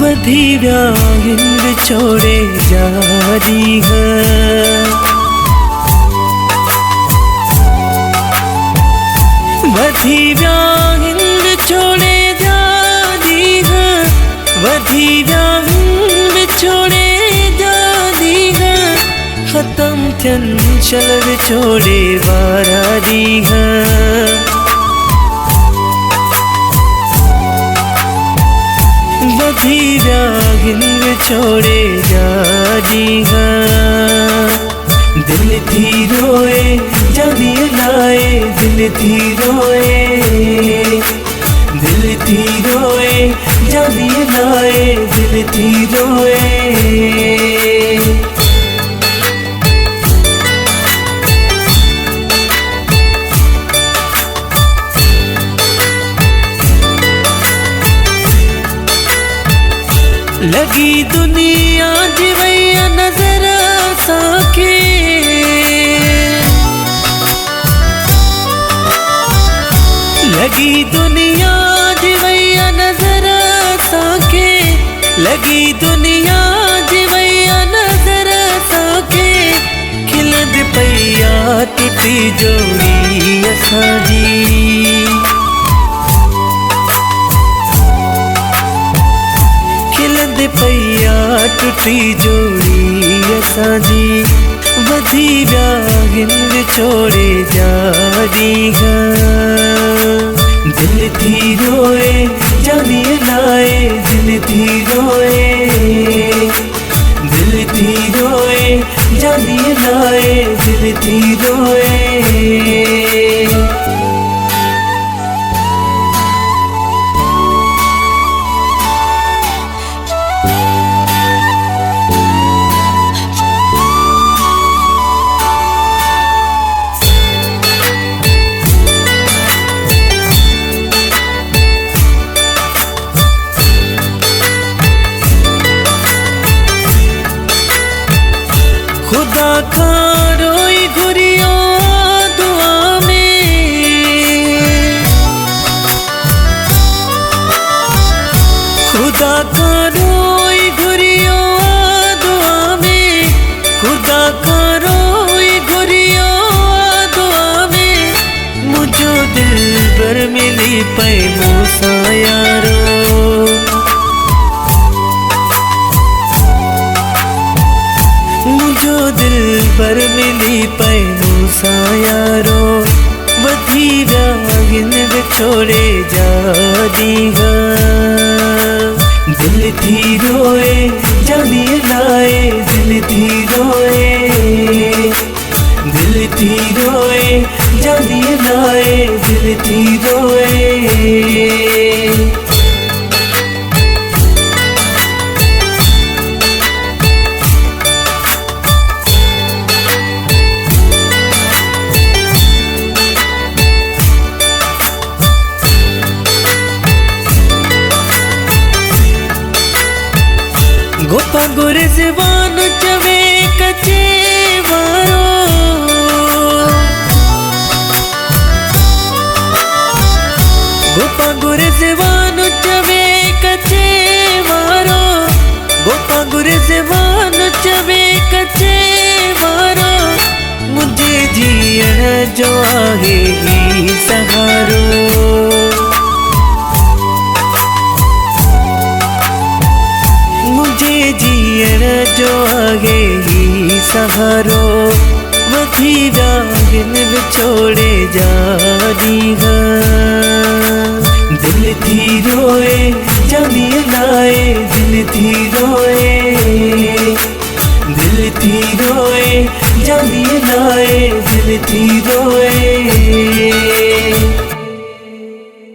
वधिव्या हिंद छोड़े जा रही है, वधिव्या हिंद छोड़े जा रही है, वधिव्या हिंद छोड़े जा रही है। खत्म थियन शल छोड़े वारा दी है, वधिव्या हिंद छोड़े जा रही है। दिल थी रोए जानी लाए, दिल थी रोए, दिल थी रोए जानी लाए, दिल थी रोए। लगी दुनिया जिवैया नजर साके, लगी दुनिया जिवैया नजर साके, लगी दुनिया जिवैया नजर साके। खिलद पैया टूटी जोड़ी असाजी, पैया टूटी जोड़ी असाजी। वधिव्या हिंद छोड़े जा रही है, दिल थी रोए जानी लाए, दिल थी रोए, दिल थी रोए जानी लाए, दिल थी रोए। खुदा का रोई घुरियो दुआ में, खुदा का रोई घुरियो दुआ में, खुदा का रोई घुरियो दुआ में। मुझो दिल भर मिली पै मूसा यारो, मुझो दिल पर मिली पै मूसा यारो। वधिव्या हिंद छोड़े जा रही है, दिल थी रोए जानी लाए, दिल थी रोए, दिल थी रोए जानी लाए, दिल थी रोए। गोपा गुर ज़बान चवे कचे वारो, गोपा गुर ज़बान चवे कचे वारो, गोपा गुर ज़बान चवे कचे वारो। मुझे जीअण जो आहे ही सहारो, जीअण जो आहे ही सहारो। वधिव्या हिंद छोड़े जा रही है, दिल थी रोए जानी लाए, दिल थी रोए, दिल थी रोए जानी लाए, दिल थी रोए।